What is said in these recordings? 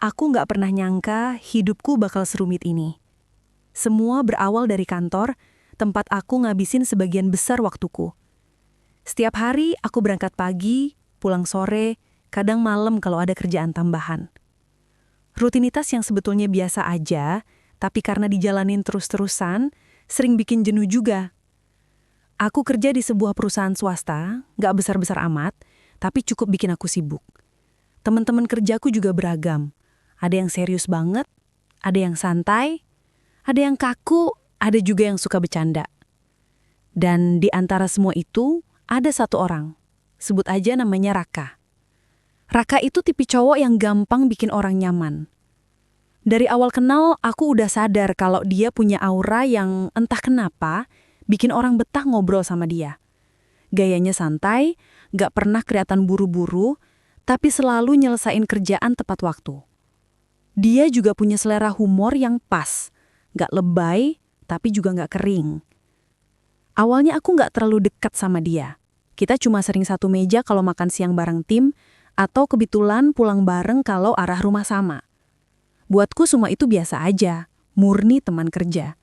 Aku nggak pernah nyangka hidupku bakal serumit ini. Semua berawal dari kantor, tempat aku ngabisin sebagian besar waktuku. Setiap hari aku berangkat pagi, pulang sore, kadang malam kalau ada kerjaan tambahan. Rutinitas yang sebetulnya biasa aja, tapi karena dijalanin terus-terusan, sering bikin jenuh juga. Aku kerja di sebuah perusahaan swasta, nggak besar-besar amat, tapi cukup bikin aku sibuk. Teman-teman kerjaku juga beragam. Ada yang serius banget, ada yang santai, ada yang kaku, ada juga yang suka bercanda. Dan di antara semua itu, ada satu orang. Sebut aja namanya Raka. Raka itu tipe cowok yang gampang bikin orang nyaman. Dari awal kenal, aku udah sadar kalau dia punya aura yang entah kenapa bikin orang betah ngobrol sama dia. Gayanya santai, gak pernah kelihatan buru-buru, tapi selalu nyelesain kerjaan tepat waktu. Dia juga punya selera humor yang pas, gak lebay, tapi juga gak kering. Awalnya aku gak terlalu dekat sama dia. Kita cuma sering satu meja kalau makan siang bareng tim, atau kebetulan pulang bareng kalau arah rumah sama. Buatku semua itu biasa aja, murni teman kerja.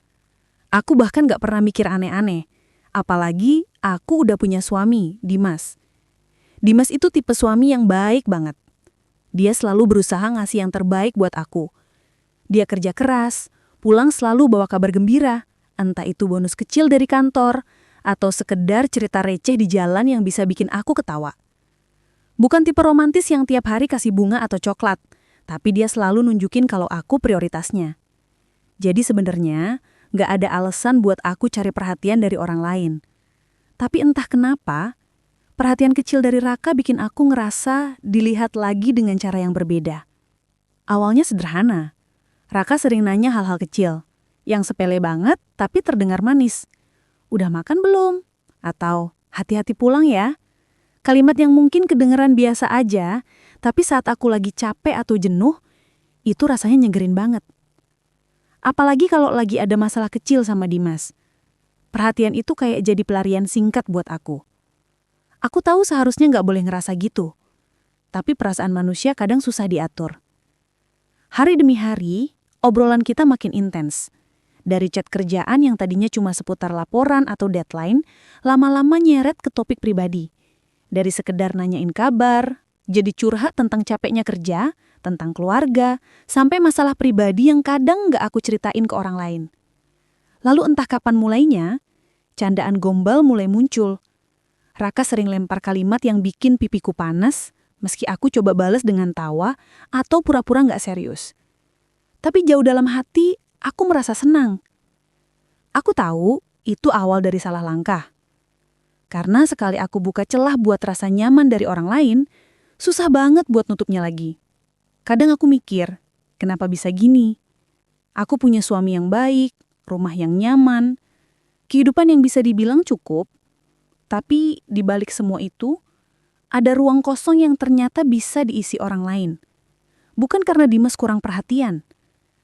Aku bahkan gak pernah mikir aneh-aneh, apalagi aku udah punya suami, Dimas. Dimas itu tipe suami yang baik banget. Dia selalu berusaha ngasih yang terbaik buat aku. Dia kerja keras, pulang selalu bawa kabar gembira, entah itu bonus kecil dari kantor, atau sekedar cerita receh di jalan yang bisa bikin aku ketawa. Bukan tipe romantis yang tiap hari kasih bunga atau coklat, tapi dia selalu nunjukin kalau aku prioritasnya. Jadi sebenarnya, nggak ada alasan buat aku cari perhatian dari orang lain. Tapi entah kenapa, perhatian kecil dari Raka bikin aku ngerasa dilihat lagi dengan cara yang berbeda. Awalnya sederhana. Raka sering nanya hal-hal kecil, yang sepele banget tapi terdengar manis. Udah makan belum? Atau hati-hati pulang ya? Kalimat yang mungkin kedengeran biasa aja, tapi saat aku lagi capek atau jenuh, itu rasanya nyegerin banget. Apalagi kalau lagi ada masalah kecil sama Dimas. Perhatian itu kayak jadi pelarian singkat buat aku. Aku tahu seharusnya nggak boleh ngerasa gitu. Tapi perasaan manusia kadang susah diatur. Hari demi hari, obrolan kita makin intens. Dari chat kerjaan yang tadinya cuma seputar laporan atau deadline, lama-lama nyeret ke topik pribadi. Dari sekedar nanyain kabar, jadi curhat tentang capeknya kerja, tentang keluarga, sampai masalah pribadi yang kadang nggak aku ceritain ke orang lain. Lalu entah kapan mulainya, candaan gombal mulai muncul. Raka sering lempar kalimat yang bikin pipiku panas, meski aku coba balas dengan tawa atau pura-pura nggak serius. Tapi jauh dalam hati, aku merasa senang. Aku tahu itu awal dari salah langkah. Karena sekali aku buka celah buat rasa nyaman dari orang lain, susah banget buat nutupnya lagi. Kadang aku mikir, kenapa bisa gini? Aku punya suami yang baik, rumah yang nyaman, kehidupan yang bisa dibilang cukup. Tapi di balik semua itu, ada ruang kosong yang ternyata bisa diisi orang lain. Bukan karena Dimas kurang perhatian,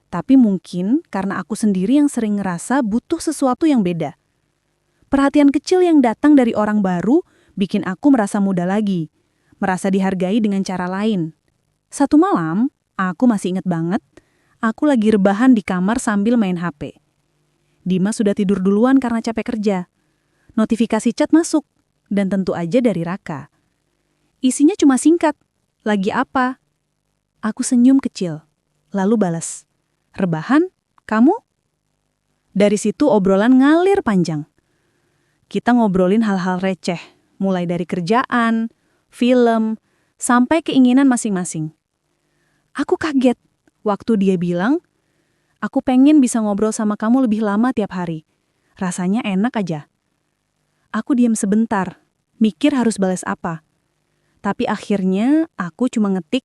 tapi mungkin karena aku sendiri yang sering ngerasa butuh sesuatu yang beda. Perhatian kecil yang datang dari orang baru bikin aku merasa muda lagi, merasa dihargai dengan cara lain. Satu malam, aku masih ingat banget, aku lagi rebahan di kamar sambil main HP. Dimas sudah tidur duluan karena capek kerja. Notifikasi chat masuk, dan tentu aja dari Raka. Isinya cuma singkat, lagi apa? Aku senyum kecil, lalu balas, rebahan, kamu? Dari situ obrolan ngalir panjang. Kita ngobrolin hal-hal receh, mulai dari kerjaan, film, sampai keinginan masing-masing. Aku kaget waktu dia bilang, aku pengen bisa ngobrol sama kamu lebih lama tiap hari. Rasanya enak aja. Aku diam sebentar, mikir harus balas apa. Tapi akhirnya aku cuma ngetik,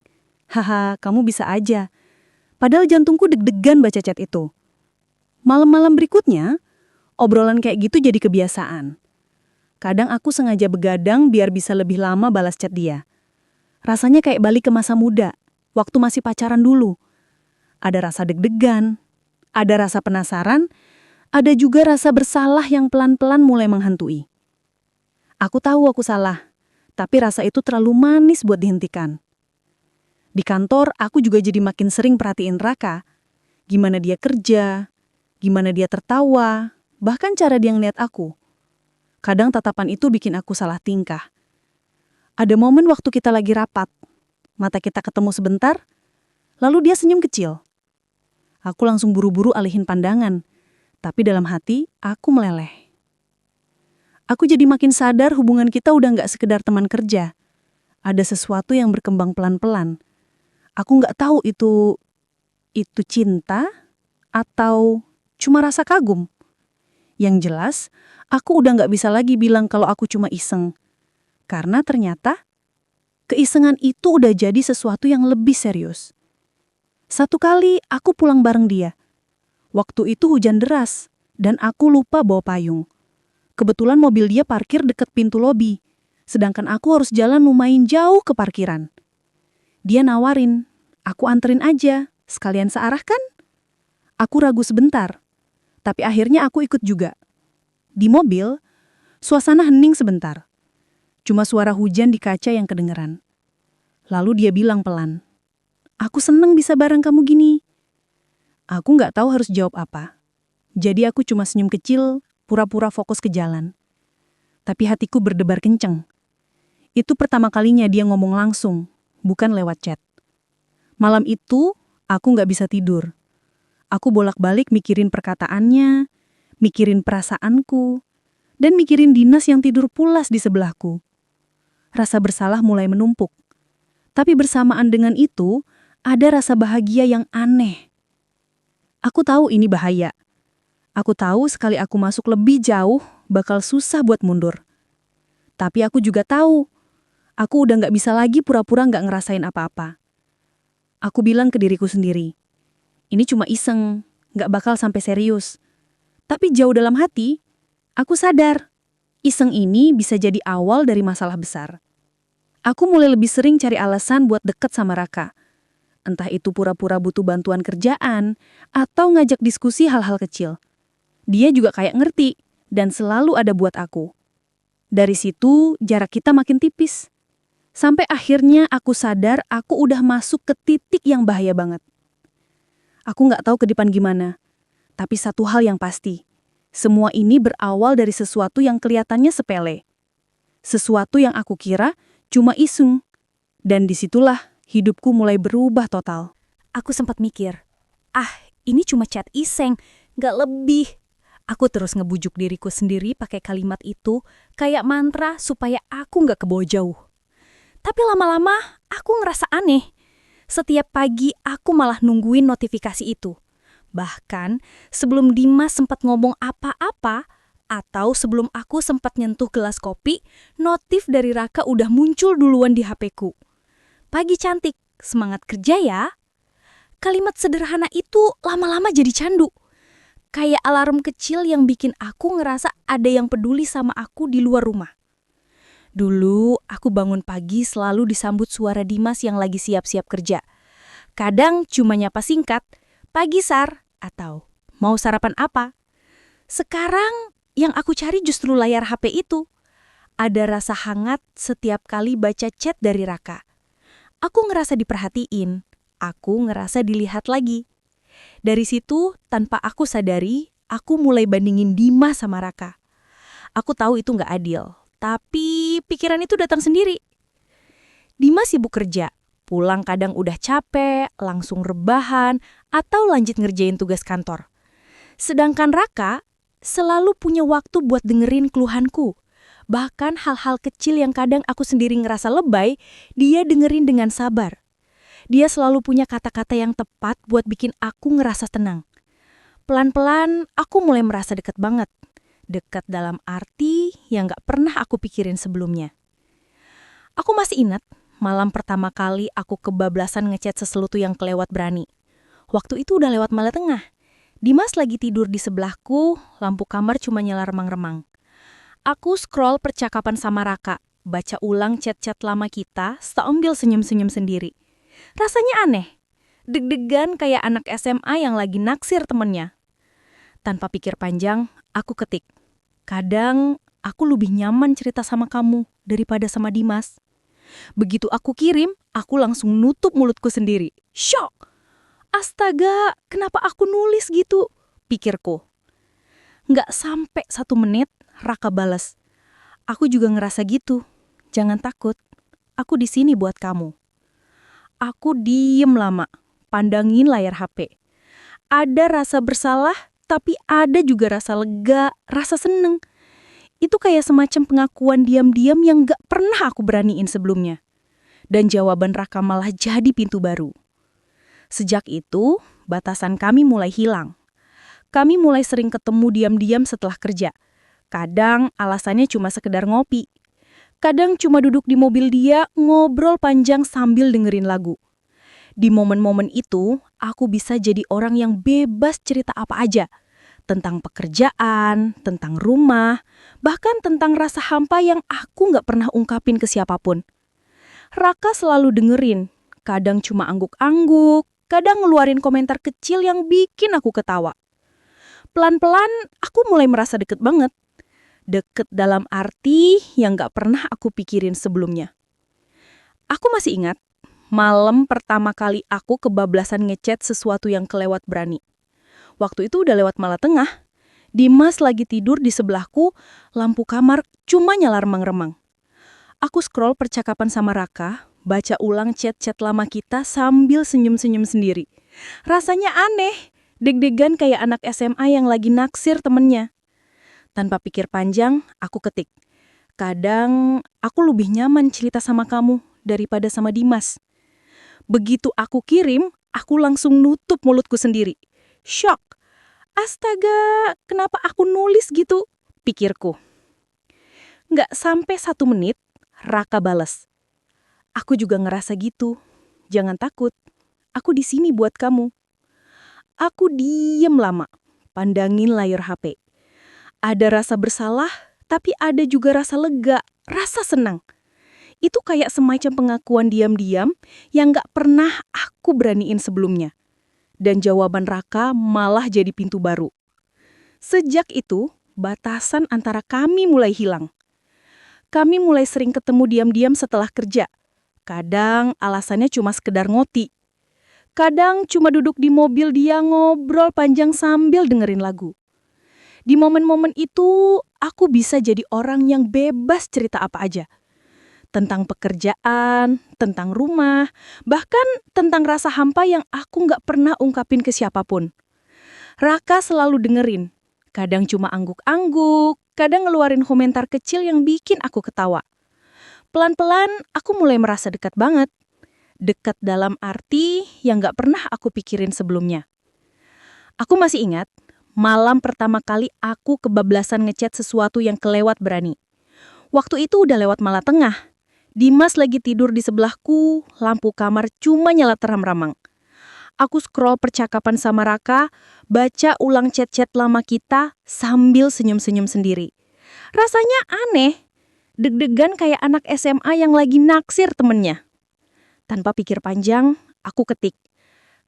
haha kamu bisa aja. Padahal jantungku deg-degan baca chat itu. Malam-malam berikutnya, obrolan kayak gitu jadi kebiasaan. Kadang aku sengaja begadang biar bisa lebih lama balas chat dia. Rasanya kayak balik ke masa muda, waktu masih pacaran dulu. Ada rasa deg-degan, ada rasa penasaran, ada juga rasa bersalah yang pelan-pelan mulai menghantui. Aku tahu aku salah, tapi rasa itu terlalu manis buat dihentikan. Di kantor, aku juga jadi makin sering perhatiin Raka. Gimana dia kerja, gimana dia tertawa, bahkan cara dia ngeliat aku. Kadang tatapan itu bikin aku salah tingkah. Ada momen waktu kita lagi rapat, mata kita ketemu sebentar, lalu dia senyum kecil. Aku langsung buru-buru alihin pandangan, tapi dalam hati aku meleleh. Aku jadi makin sadar hubungan kita udah nggak sekedar teman kerja. Ada sesuatu yang berkembang pelan-pelan. Aku nggak tahu itu cinta atau cuma rasa kagum. Yang jelas, aku udah nggak bisa lagi bilang kalau aku cuma iseng. Karena ternyata, keisengan itu udah jadi sesuatu yang lebih serius. Satu kali aku pulang bareng dia. Waktu itu hujan deras, dan aku lupa bawa payung. Kebetulan mobil dia parkir dekat pintu lobi, sedangkan aku harus jalan lumayan jauh ke parkiran. Dia nawarin, aku anterin aja, sekalian searah kan? Aku ragu sebentar, tapi akhirnya aku ikut juga. Di mobil, suasana hening sebentar. Cuma suara hujan di kaca yang kedengeran. Lalu dia bilang pelan, "Aku seneng bisa bareng kamu gini." Aku nggak tahu harus jawab apa. Jadi aku cuma senyum kecil, pura-pura fokus ke jalan. Tapi hatiku berdebar kenceng. Itu pertama kalinya dia ngomong langsung, bukan lewat chat. Malam itu, aku nggak bisa tidur. Aku bolak-balik mikirin perkataannya, mikirin perasaanku, dan mikirin Dinas yang tidur pulas di sebelahku. Rasa bersalah mulai menumpuk. Tapi bersamaan dengan itu, ada rasa bahagia yang aneh. Aku tahu ini bahaya. Aku tahu sekali aku masuk lebih jauh, bakal susah buat mundur. Tapi aku juga tahu, aku udah nggak bisa lagi pura-pura nggak ngerasain apa-apa. Aku bilang ke diriku sendiri, ini cuma iseng, nggak bakal sampai serius. Tapi jauh dalam hati, aku sadar, iseng ini bisa jadi awal dari masalah besar. Aku mulai lebih sering cari alasan buat deket sama Raka. Entah itu pura-pura butuh bantuan kerjaan, atau ngajak diskusi hal-hal kecil. Dia juga kayak ngerti, dan selalu ada buat aku. Dari situ, jarak kita makin tipis. Sampai akhirnya aku sadar aku udah masuk ke titik yang bahaya banget. Aku nggak tahu ke depan gimana. Tapi satu hal yang pasti, semua ini berawal dari sesuatu yang kelihatannya sepele. Sesuatu yang aku kira cuma iseng. Dan disitulah hidupku mulai berubah total. Aku sempat mikir, ini cuma chat iseng, nggak lebih. Aku terus ngebujuk diriku sendiri pakai kalimat itu kayak mantra supaya aku nggak kebawa jauh. Tapi lama-lama aku ngerasa aneh. Setiap pagi aku malah nungguin notifikasi itu. Bahkan sebelum Dimas sempat ngomong apa-apa, atau sebelum aku sempat nyentuh gelas kopi, notif dari Raka udah muncul duluan di HP-ku. "Pagi cantik, semangat kerja ya." Kalimat sederhana itu lama-lama jadi candu. Kayak alarm kecil yang bikin aku ngerasa ada yang peduli sama aku di luar rumah. Dulu, aku bangun pagi selalu disambut suara Dimas yang lagi siap-siap kerja. Kadang cuma nyapa singkat, "Pagi Sar," atau "Mau sarapan apa?" Sekarang, yang aku cari justru layar HP itu. Ada rasa hangat setiap kali baca chat dari Raka. Aku ngerasa diperhatiin, aku ngerasa dilihat lagi. Dari situ, tanpa aku sadari, aku mulai bandingin Dimas sama Raka. Aku tahu itu nggak adil. Tapi pikiran itu datang sendiri. Dimas sibuk kerja, pulang kadang udah capek, langsung rebahan, atau lanjut ngerjain tugas kantor. Sedangkan Raka selalu punya waktu buat dengerin keluhanku. Bahkan hal-hal kecil yang kadang aku sendiri ngerasa lebay, dia dengerin dengan sabar. Dia selalu punya kata-kata yang tepat buat bikin aku ngerasa tenang. Pelan-pelan aku mulai merasa dekat banget. Dekat dalam arti yang gak pernah aku pikirin sebelumnya. Aku masih ingat malam pertama kali aku kebablasan ngechat seselutu yang kelewat berani. Waktu itu udah lewat malam tengah. Dimas lagi tidur di sebelahku, lampu kamar cuma nyala remang-remang. Aku scroll percakapan sama Raka, baca ulang chat-chat lama kita, sambil senyum-senyum sendiri. Rasanya aneh, deg-degan kayak anak SMA yang lagi naksir temennya. Tanpa pikir panjang, aku ketik, "Kadang aku lebih nyaman cerita sama kamu daripada sama Dimas." Begitu aku kirim, aku langsung nutup mulutku sendiri. Shock! Astaga, kenapa aku nulis gitu? Pikirku. Nggak sampai 1 menit, Raka balas. Aku juga ngerasa gitu. Jangan takut. Aku di sini buat kamu. Aku diem lama, pandangin layar HP. Ada rasa bersalah, tapi ada juga rasa lega, rasa seneng. Itu kayak semacam pengakuan diam-diam yang gak pernah aku beraniin sebelumnya. Dan jawaban Raka malah jadi pintu baru. Sejak itu, batasan kami mulai hilang. Kami mulai sering ketemu diam-diam setelah kerja. Kadang alasannya cuma sekedar ngopi. Kadang cuma duduk di mobil dia, ngobrol panjang sambil dengerin lagu. Di momen-momen itu, aku bisa jadi orang yang bebas cerita apa aja. Tentang pekerjaan, tentang rumah, bahkan tentang rasa hampa yang aku nggak pernah ungkapin ke siapapun. Raka selalu dengerin, kadang cuma angguk-angguk, kadang ngeluarin komentar kecil yang bikin aku ketawa. Pelan-pelan, aku mulai merasa deket banget. Deket dalam arti yang nggak pernah aku pikirin sebelumnya. Aku masih ingat, malam pertama kali aku kebablasan ngechat sesuatu yang kelewat berani. Waktu itu udah lewat malam tengah. Dimas lagi tidur di sebelahku, lampu kamar cuma nyala remang-remang. Aku scroll percakapan sama Raka, baca ulang chat-chat lama kita sambil senyum-senyum sendiri. Rasanya aneh, deg-degan kayak anak SMA yang lagi naksir temennya. Tanpa pikir panjang, aku ketik. Kadang aku lebih nyaman cerita sama kamu daripada sama Dimas. Begitu aku kirim, aku langsung nutup mulutku sendiri. Shock. Astaga, kenapa aku nulis gitu? Pikirku. Nggak sampai 1 menit, Raka balas. Aku juga ngerasa gitu. Jangan takut. Aku di sini buat kamu. Aku diem lama, pandangin layar HP. Ada rasa bersalah, tapi ada juga rasa lega, rasa senang. Itu kayak semacam pengakuan diam-diam yang gak pernah aku beraniin sebelumnya. Dan jawaban Raka malah jadi pintu baru. Sejak itu, batasan antara kami mulai hilang. Kami mulai sering ketemu diam-diam setelah kerja. Kadang alasannya cuma sekedar ngoti. Kadang cuma duduk di mobil dia ngobrol panjang sambil dengerin lagu. Di momen-momen itu, aku bisa jadi orang yang bebas cerita apa aja. Tentang pekerjaan, tentang rumah, bahkan tentang rasa hampa yang aku nggak pernah ungkapin ke siapapun. Raka selalu dengerin. Kadang cuma angguk-angguk, kadang ngeluarin komentar kecil yang bikin aku ketawa. Pelan-pelan, aku mulai merasa dekat banget. Dekat dalam arti yang gak pernah aku pikirin sebelumnya. Aku masih ingat, malam pertama kali aku kebablasan ngechat sesuatu yang kelewat berani. Waktu itu udah lewat malam tengah. Dimas lagi tidur di sebelahku, lampu kamar cuma nyala terang-ramang. Aku scroll percakapan sama Raka, baca ulang chat-chat lama kita sambil senyum-senyum sendiri. Rasanya aneh, deg-degan kayak anak SMA yang lagi naksir temennya. Tanpa pikir panjang, aku ketik.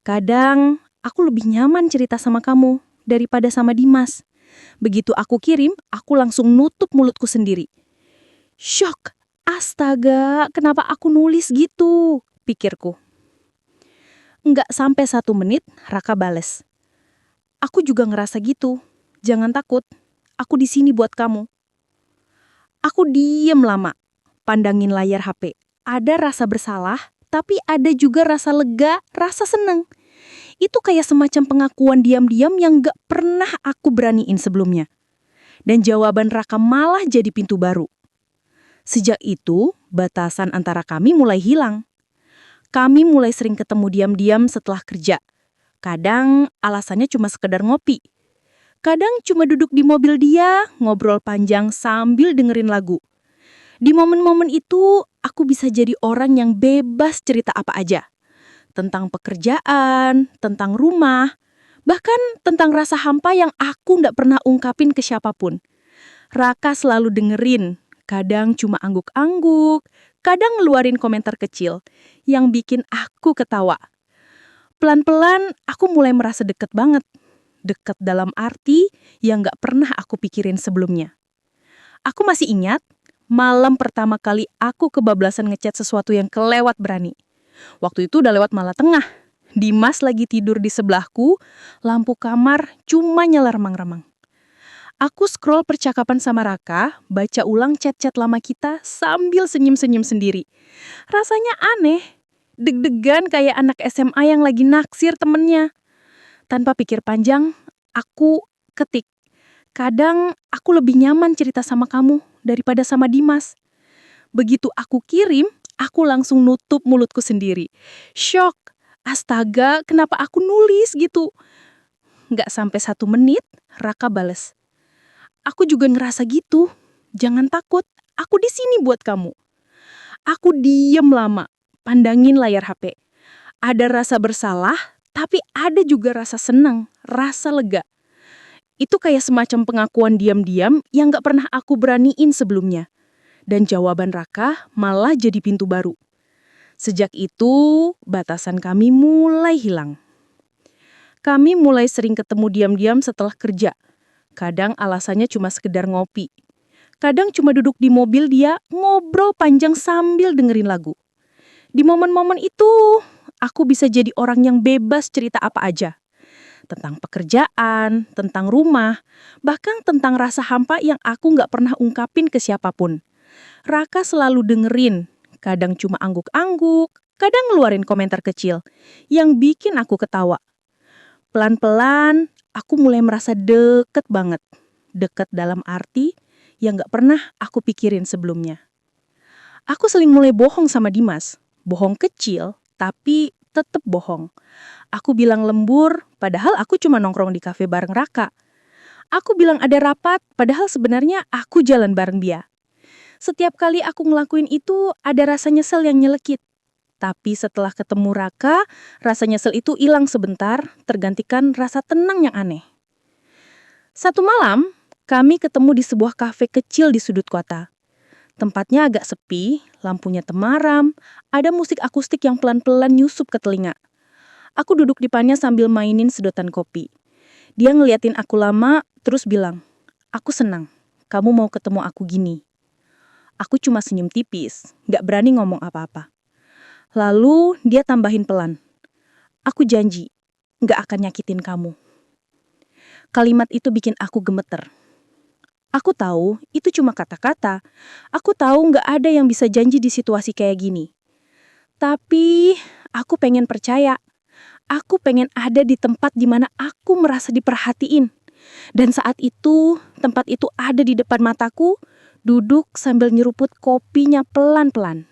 Kadang, aku lebih nyaman cerita sama kamu daripada sama Dimas. Begitu aku kirim, aku langsung nutup mulutku sendiri. Shock! Astaga, kenapa aku nulis gitu? Pikirku. Nggak sampai 1 menit, Raka bales. Aku juga ngerasa gitu. Jangan takut, aku di sini buat kamu. Aku diem lama, pandangin layar HP. Ada rasa bersalah, tapi ada juga rasa lega, rasa seneng. Itu kayak semacam pengakuan diam-diam yang gak pernah aku beraniin sebelumnya. Dan jawaban Raka malah jadi pintu baru. Sejak itu, batasan antara kami mulai hilang. Kami mulai sering ketemu diam-diam setelah kerja. Kadang alasannya cuma sekedar ngopi. Kadang cuma duduk di mobil dia, ngobrol panjang sambil dengerin lagu. Di momen-momen itu, aku bisa jadi orang yang bebas cerita apa aja. Tentang pekerjaan, tentang rumah, bahkan tentang rasa hampa yang aku nggak pernah ungkapin ke siapapun. Raka selalu dengerin, kadang cuma angguk-angguk, kadang ngeluarin komentar kecil yang bikin aku ketawa. Pelan-pelan, aku mulai merasa deket banget. Deket dalam arti yang nggak pernah aku pikirin sebelumnya. Aku masih ingat, Malam pertama kali aku kebablasan ngechat sesuatu yang kelewat berani. Waktu itu udah lewat malam tengah. Dimas lagi tidur di sebelahku, lampu kamar cuma nyala remang-remang. Aku scroll percakapan sama Raka, baca ulang chat-chat lama kita sambil senyum-senyum sendiri. Rasanya aneh, deg-degan kayak anak SMA yang lagi naksir temennya. Tanpa pikir panjang, aku ketik. Kadang aku lebih nyaman cerita sama kamu daripada sama Dimas. Begitu aku kirim, aku langsung nutup mulutku sendiri. Shock. Astaga, kenapa aku nulis gitu? Nggak sampai 1 menit, Raka bales. Aku juga ngerasa gitu. Jangan takut, aku di sini buat kamu. Aku diem lama, pandangin layar HP. Ada rasa bersalah, tapi ada juga rasa senang, rasa lega. Itu kayak semacam pengakuan diam-diam yang gak pernah aku beraniin sebelumnya. Dan jawaban Raka malah jadi pintu baru. Sejak itu, batasan kami mulai hilang. Kami mulai sering ketemu diam-diam setelah kerja. Kadang alasannya cuma sekedar ngopi. Kadang cuma duduk di mobil dia ngobrol panjang sambil dengerin lagu. Di momen-momen itu, aku bisa jadi orang yang bebas cerita apa aja. Tentang pekerjaan, tentang rumah, bahkan tentang rasa hampa yang aku nggak pernah ungkapin ke siapapun. Raka selalu dengerin, kadang cuma angguk-angguk, kadang ngeluarin komentar kecil yang bikin aku ketawa. Pelan-pelan, aku mulai merasa deket banget. Deket dalam arti yang gak pernah aku pikirin sebelumnya. Aku sering mulai bohong sama Dimas. Bohong kecil, tapi tetep bohong. Aku bilang lembur, padahal aku cuma nongkrong di kafe bareng Raka. Aku bilang ada rapat, padahal sebenarnya aku jalan bareng dia. Setiap kali aku ngelakuin itu, ada rasa nyesel yang nyelekit. Tapi setelah ketemu Raka, rasa nyesel itu hilang sebentar, tergantikan rasa tenang yang aneh. Satu malam, kami ketemu di sebuah kafe kecil di sudut kota. Tempatnya agak sepi, lampunya temaram, ada musik akustik yang pelan-pelan nyusup ke telinga. Aku duduk di depannya sambil mainin sedotan kopi. Dia ngeliatin aku lama, terus bilang, "Aku senang, kamu mau ketemu aku gini." Aku cuma senyum tipis, gak berani ngomong apa-apa. Lalu dia tambahin pelan, "Aku janji, gak akan nyakitin kamu." Kalimat itu bikin aku gemeter. Aku tahu itu cuma kata-kata. Aku tahu gak ada yang bisa janji di situasi kayak gini. Tapi aku pengen percaya. Aku pengen ada di tempat di mana aku merasa diperhatiin. Dan saat itu, tempat itu ada di depan mataku, duduk sambil nyeruput kopinya pelan-pelan.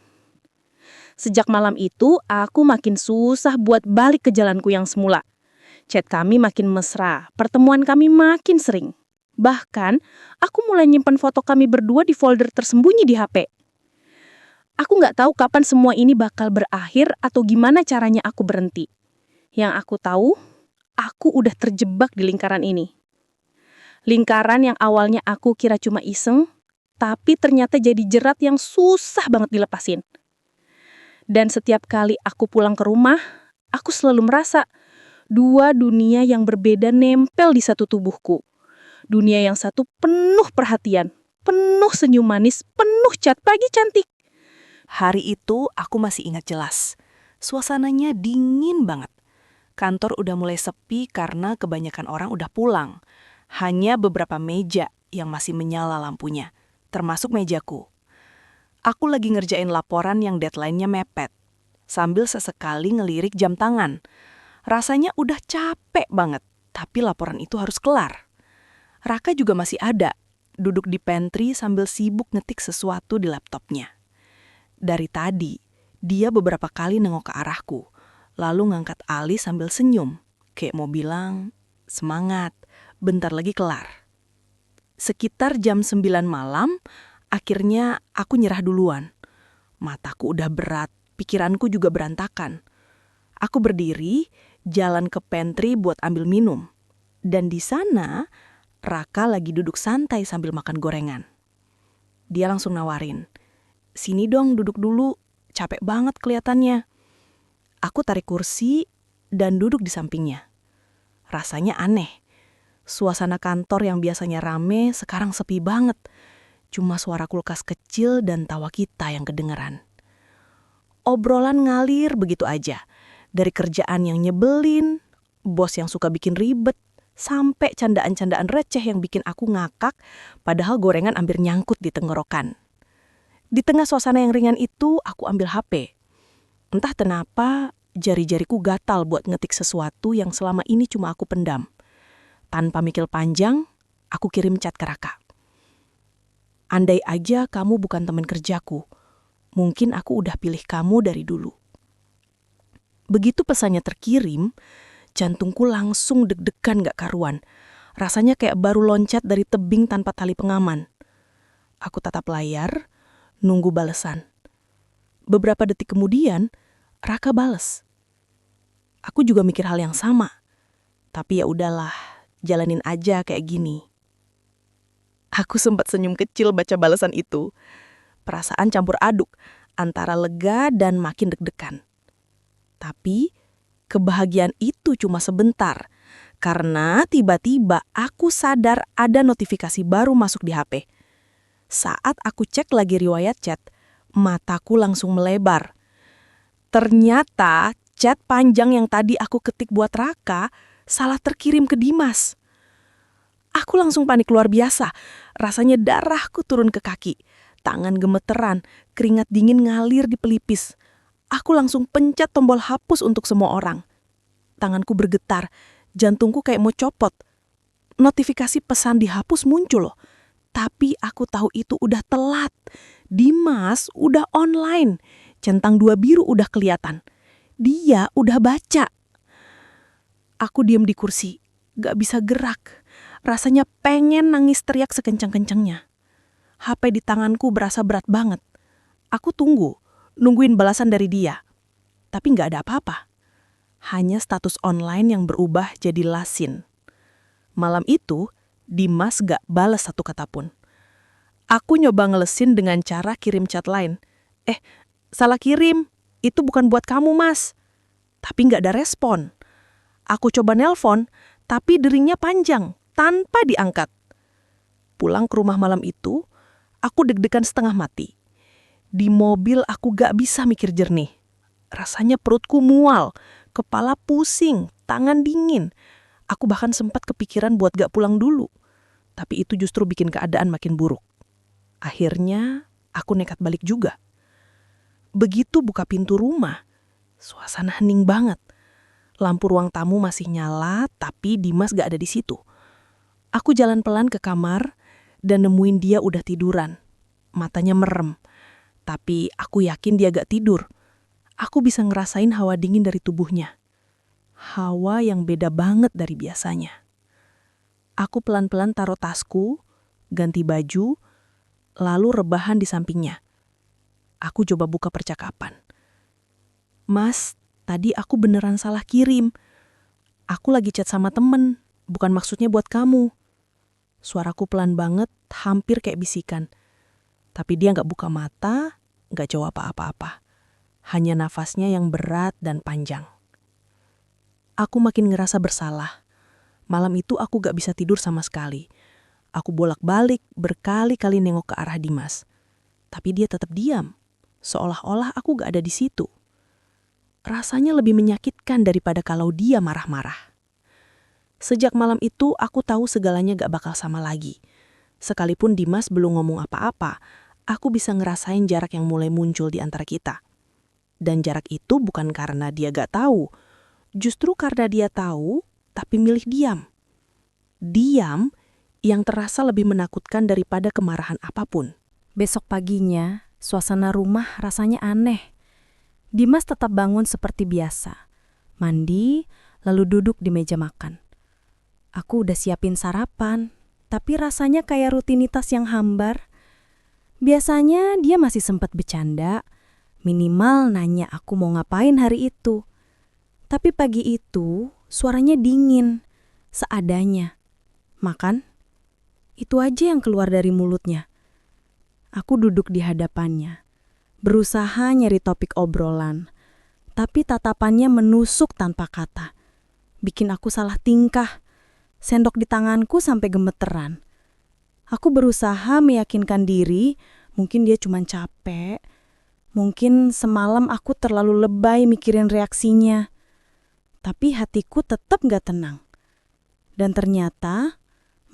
Sejak malam itu, aku makin susah buat balik ke jalanku yang semula. Chat kami makin mesra, pertemuan kami makin sering. Bahkan, aku mulai nyimpan foto kami berdua di folder tersembunyi di HP. Aku nggak tahu kapan semua ini bakal berakhir atau gimana caranya aku berhenti. Yang aku tahu, aku udah terjebak di lingkaran ini. Lingkaran yang awalnya aku kira cuma iseng, tapi ternyata jadi jerat yang susah banget dilepasin. Dan setiap kali aku pulang ke rumah, aku selalu merasa dua dunia yang berbeda nempel di satu tubuhku. Dunia yang satu penuh perhatian, penuh senyum manis, penuh chat pagi cantik. Hari itu aku masih ingat jelas. Suasananya dingin banget. Kantor udah mulai sepi karena kebanyakan orang udah pulang. Hanya beberapa meja yang masih menyala lampunya, termasuk mejaku. Aku lagi ngerjain laporan yang deadline-nya mepet, sambil sesekali ngelirik jam tangan. Rasanya udah capek banget, tapi laporan itu harus kelar. Raka juga masih ada, duduk di pantry sambil sibuk ngetik sesuatu di laptopnya. Dari tadi, dia beberapa kali nengok ke arahku, lalu ngangkat alis sambil senyum, kayak mau bilang, "Semangat, bentar lagi kelar." Sekitar jam 9 malam, akhirnya aku nyerah duluan. Mataku udah berat, pikiranku juga berantakan. Aku berdiri, jalan ke pantry buat ambil minum. Dan di sana, Raka lagi duduk santai sambil makan gorengan. Dia langsung nawarin, "Sini dong duduk dulu, capek banget kelihatannya." Aku tarik kursi dan duduk di sampingnya. Rasanya aneh. Suasana kantor yang biasanya rame sekarang sepi banget. Cuma suara kulkas kecil dan tawa kita yang kedengeran. Obrolan ngalir begitu aja. Dari kerjaan yang nyebelin, bos yang suka bikin ribet, sampai candaan-candaan receh yang bikin aku ngakak, padahal gorengan hampir nyangkut di tenggorokan. Di tengah suasana yang ringan itu, aku ambil HP. Entah kenapa, jari-jariku gatal buat ngetik sesuatu yang selama ini cuma aku pendam. Tanpa mikir panjang, aku kirim chat ke Raka. Andai aja kamu bukan teman kerjaku, mungkin aku udah pilih kamu dari dulu. Begitu pesannya terkirim, jantungku langsung deg-degan gak karuan. Rasanya kayak baru loncat dari tebing tanpa tali pengaman. Aku tatap layar, nunggu balesan. Beberapa detik kemudian, Raka bales. Aku juga mikir hal yang sama. Tapi ya udahlah, jalanin aja kayak gini. Aku sempat senyum kecil baca balasan itu. Perasaan campur aduk antara lega dan makin deg-degan. Tapi kebahagiaan itu cuma sebentar. Karena tiba-tiba aku sadar ada notifikasi baru masuk di HP. Saat aku cek lagi riwayat chat, mataku langsung melebar. Ternyata chat panjang yang tadi aku ketik buat Raka salah terkirim ke Dimas. Aku langsung panik luar biasa. Rasanya darahku turun ke kaki. Tangan gemeteran, keringat dingin ngalir di pelipis. Aku langsung pencet tombol hapus untuk semua orang. Tanganku bergetar, jantungku kayak mau copot. Notifikasi pesan dihapus muncul loh. Tapi aku tahu itu udah telat. Dimas udah online. Centang 2 biru udah kelihatan. Dia udah baca. Aku diam di kursi, gak bisa gerak. Rasanya pengen nangis teriak sekencang-kencangnya. HP di tanganku berasa berat banget. Aku nungguin balasan dari dia. Tapi gak ada apa-apa. Hanya status online yang berubah jadi lasin. Malam itu, Dimas gak balas satu kata pun. Aku nyoba ngelesin dengan cara kirim chat lain. Salah kirim. Itu bukan buat kamu, Mas. Tapi gak ada respon. Aku coba nelpon, tapi deringnya panjang, tanpa diangkat. Pulang ke rumah malam itu, aku deg-degan setengah mati. Di mobil aku gak bisa mikir jernih. Rasanya perutku mual, kepala pusing, tangan dingin. Aku bahkan sempat kepikiran buat gak pulang dulu. Tapi itu justru bikin keadaan makin buruk. Akhirnya, aku nekat balik juga. Begitu buka pintu rumah, suasana hening banget. Lampu ruang tamu masih nyala, tapi Dimas gak ada di situ. Aku jalan pelan ke kamar dan nemuin dia udah tiduran. Matanya merem, tapi aku yakin dia gak tidur. Aku bisa ngerasain hawa dingin dari tubuhnya. Hawa yang beda banget dari biasanya. Aku pelan-pelan taruh tasku, ganti baju, lalu rebahan di sampingnya. Aku coba buka percakapan. Mas, tadi aku beneran salah kirim. Aku lagi chat sama temen, bukan maksudnya buat kamu. Suaraku pelan banget, hampir kayak bisikan. Tapi dia gak buka mata, gak jawab apa-apa. Hanya nafasnya yang berat dan panjang. Aku makin ngerasa bersalah. Malam itu aku gak bisa tidur sama sekali. Aku bolak-balik berkali-kali nengok ke arah Dimas. Tapi dia tetap diam, seolah-olah aku gak ada di situ. Rasanya lebih menyakitkan daripada kalau dia marah-marah. Sejak malam itu aku tahu segalanya gak bakal sama lagi. Sekalipun Dimas belum ngomong apa-apa, aku bisa ngerasain jarak yang mulai muncul di antara kita. Dan jarak itu bukan karena dia gak tahu, justru karena dia tahu tapi milih diam. Diam yang terasa lebih menakutkan daripada kemarahan apapun. Besok paginya, suasana rumah rasanya aneh. Dimas tetap bangun seperti biasa. Mandi, lalu duduk di meja makan. Aku udah siapin sarapan, tapi rasanya kayak rutinitas yang hambar. Biasanya dia masih sempat bercanda, minimal nanya aku mau ngapain hari itu. Tapi pagi itu, suaranya dingin, seadanya. Makan? Itu aja yang keluar dari mulutnya. Aku duduk di hadapannya, berusaha nyari topik obrolan, tapi tatapannya menusuk tanpa kata. Bikin aku salah tingkah. Sendok di tanganku sampai gemeteran. Aku berusaha meyakinkan diri, mungkin dia cuma capek. Mungkin semalam aku terlalu lebay mikirin reaksinya. Tapi hatiku tetap gak tenang. Dan ternyata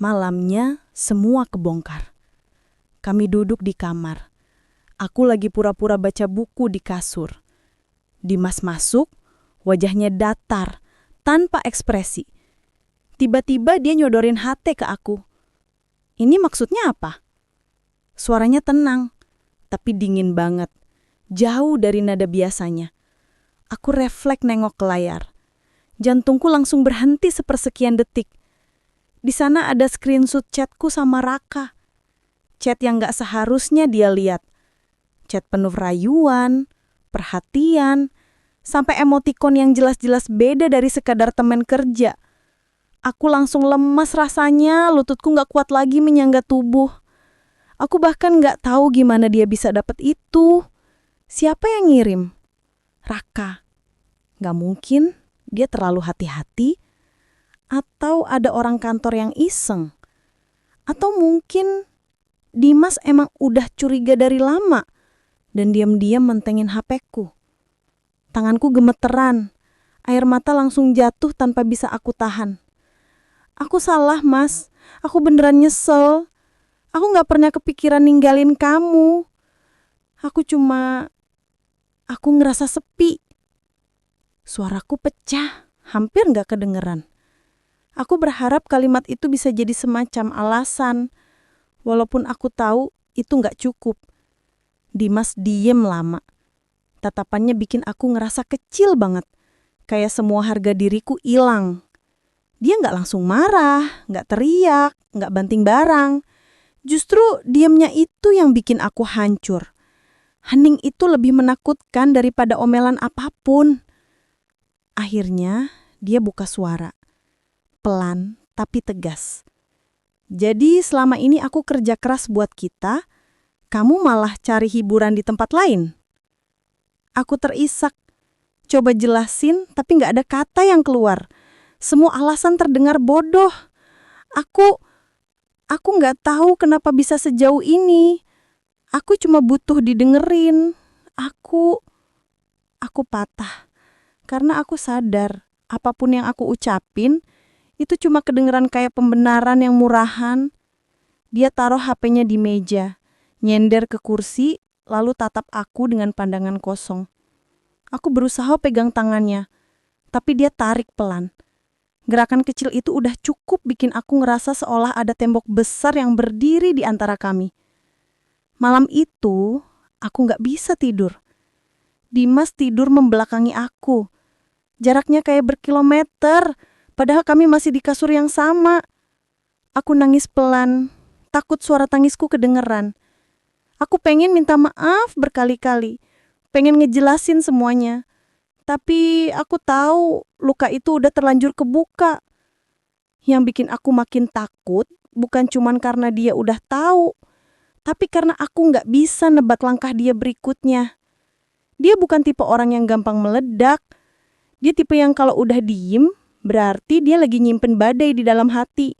malamnya semua kebongkar. Kami duduk di kamar. Aku lagi pura-pura baca buku di kasur. Dimas masuk, wajahnya datar, tanpa ekspresi. Tiba-tiba dia nyodorin HT ke aku. Ini maksudnya apa? Suaranya tenang, tapi dingin banget. Jauh dari nada biasanya. Aku refleks nengok ke layar. Jantungku langsung berhenti sepersekian detik. Di sana ada screenshot chatku sama Raka. Chat yang gak seharusnya dia lihat. Chat penuh rayuan, perhatian, sampai emotikon yang jelas-jelas beda dari sekadar teman kerja. Aku langsung lemas rasanya, lututku gak kuat lagi menyangga tubuh. Aku bahkan gak tahu gimana dia bisa dapat itu. Siapa yang ngirim? Raka. Gak mungkin, dia terlalu hati-hati. Atau ada orang kantor yang iseng. Atau mungkin Dimas emang udah curiga dari lama dan diam-diam mentengin HP-ku. Tanganku gemeteran, air mata langsung jatuh tanpa bisa aku tahan. Aku salah, Mas. Aku beneran nyesel. Aku gak pernah kepikiran ninggalin kamu. Aku ngerasa sepi. Suaraku pecah, hampir gak kedengeran. Aku berharap kalimat itu bisa jadi semacam alasan. Walaupun aku tahu itu gak cukup. Dimas diem lama. Tatapannya bikin aku ngerasa kecil banget. Kayak semua harga diriku hilang. Dia gak langsung marah, gak teriak, gak banting barang. Justru diamnya itu yang bikin aku hancur. Hening itu lebih menakutkan daripada omelan apapun. Akhirnya dia buka suara. Pelan tapi tegas. Jadi selama ini aku kerja keras buat kita, kamu malah cari hiburan di tempat lain. Aku terisak. Coba jelasin tapi gak ada kata yang keluar. Semua alasan terdengar bodoh. Aku gak tahu kenapa bisa sejauh ini. Aku cuma butuh didengerin. Aku patah. Karena aku sadar, apapun yang aku ucapin, itu cuma kedengeran kayak pembenaran yang murahan. Dia taruh HP-nya di meja, nyender ke kursi, lalu tatap aku dengan pandangan kosong. Aku berusaha pegang tangannya, tapi dia tarik pelan. Gerakan kecil itu udah cukup bikin aku ngerasa seolah ada tembok besar yang berdiri di antara kami. Malam itu, aku gak bisa tidur. Dimas tidur membelakangi aku. Jaraknya kayak berkilometer, padahal kami masih di kasur yang sama. Aku nangis pelan, takut suara tangisku kedengeran. Aku pengen minta maaf berkali-kali, pengen ngejelasin semuanya. Tapi aku tahu luka itu udah terlanjur kebuka. Yang bikin aku makin takut bukan cuman karena dia udah tahu, tapi karena aku gak bisa nebak langkah dia berikutnya. Dia bukan tipe orang yang gampang meledak. Dia tipe yang kalau udah diem, berarti dia lagi nyimpen badai di dalam hati.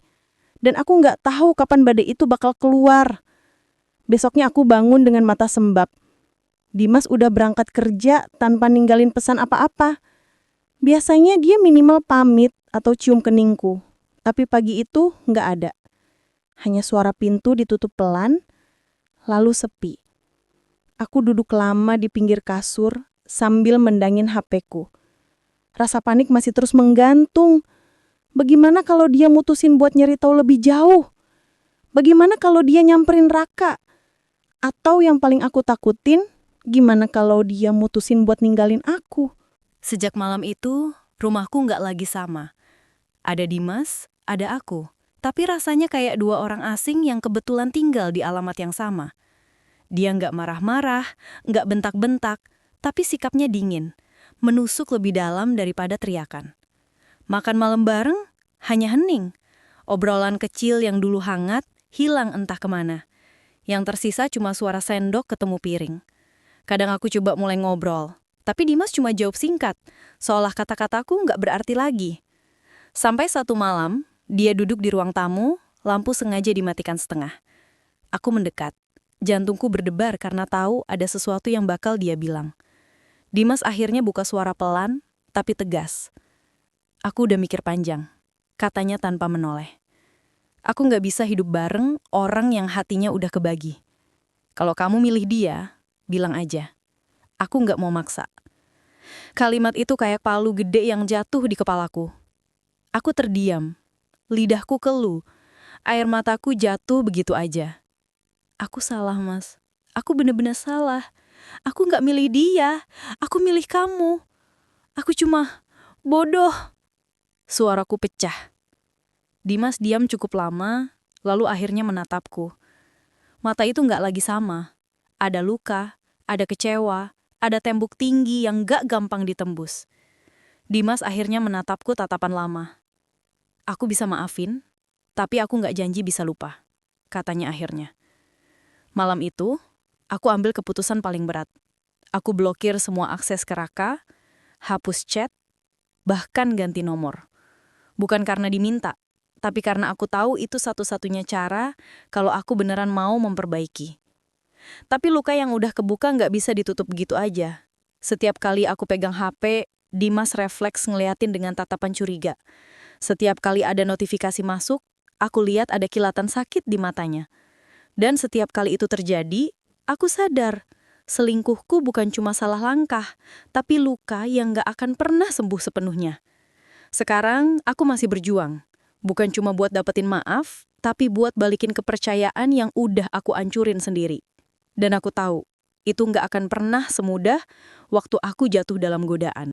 Dan aku gak tahu kapan badai itu bakal keluar. Besoknya aku bangun dengan mata sembab. Dimas udah berangkat kerja tanpa ninggalin pesan apa-apa. Biasanya dia minimal pamit atau cium keningku. Tapi pagi itu gak ada. Hanya suara pintu ditutup pelan, lalu sepi. Aku duduk lama di pinggir kasur sambil mendangin HP-ku. Rasa panik masih terus menggantung. Bagaimana kalau dia mutusin buat nyari tahu lebih jauh? Bagaimana kalau dia nyamperin Raka? Atau yang paling aku takutin, gimana kalau dia mutusin buat ninggalin aku? Sejak malam itu, rumahku nggak lagi sama. Ada Dimas, ada aku. Tapi rasanya kayak dua orang asing yang kebetulan tinggal di alamat yang sama. Dia nggak marah-marah, nggak bentak-bentak, tapi sikapnya dingin, menusuk lebih dalam daripada teriakan. Makan malam bareng, hanya hening. Obrolan kecil yang dulu hangat, hilang entah kemana. Yang tersisa cuma suara sendok ketemu piring. Kadang aku coba mulai ngobrol, tapi Dimas cuma jawab singkat, seolah kata-kataku nggak berarti lagi. Sampai satu malam, dia duduk di ruang tamu, Lampu sengaja dimatikan setengah. Aku mendekat. Jantungku berdebar karena tahu ada sesuatu yang bakal dia bilang. Dimas akhirnya buka suara pelan, tapi tegas. Aku udah mikir panjang, katanya tanpa menoleh. Aku nggak bisa hidup bareng orang yang hatinya udah kebagi. Kalau kamu milih dia, bilang aja. Aku nggak mau maksa. Kalimat itu kayak palu gede yang jatuh di kepalaku. Aku terdiam. Lidahku keluh. Air mataku jatuh begitu aja. Aku salah, Mas. Aku bener-bener salah. Aku nggak milih dia. Aku milih kamu. Aku cuma bodoh. Suaraku pecah. Dimas diam cukup lama, lalu akhirnya menatapku. Mata itu nggak lagi sama. Ada luka, ada kecewa, ada tembok tinggi yang nggak gampang ditembus. Dimas akhirnya menatapku tatapan lama. Aku bisa maafin, tapi aku nggak janji bisa lupa, katanya akhirnya. Malam itu, aku ambil keputusan paling berat. Aku blokir semua akses ke Raka, hapus chat, bahkan ganti nomor. Bukan karena diminta, tapi karena aku tahu itu satu-satunya cara kalau aku beneran mau memperbaiki. Tapi luka yang udah kebuka nggak bisa ditutup begitu aja. Setiap kali aku pegang HP, Dimas refleks ngeliatin dengan tatapan curiga. Setiap kali ada notifikasi masuk, aku lihat ada kilatan sakit di matanya. Dan setiap kali itu terjadi, aku sadar, selingkuhku bukan cuma salah langkah, tapi luka yang gak akan pernah sembuh sepenuhnya. Sekarang, aku masih berjuang. Bukan cuma buat dapetin maaf, tapi buat balikin kepercayaan yang udah aku ancurin sendiri. Dan aku tahu, itu gak akan pernah semudah waktu aku jatuh dalam godaan.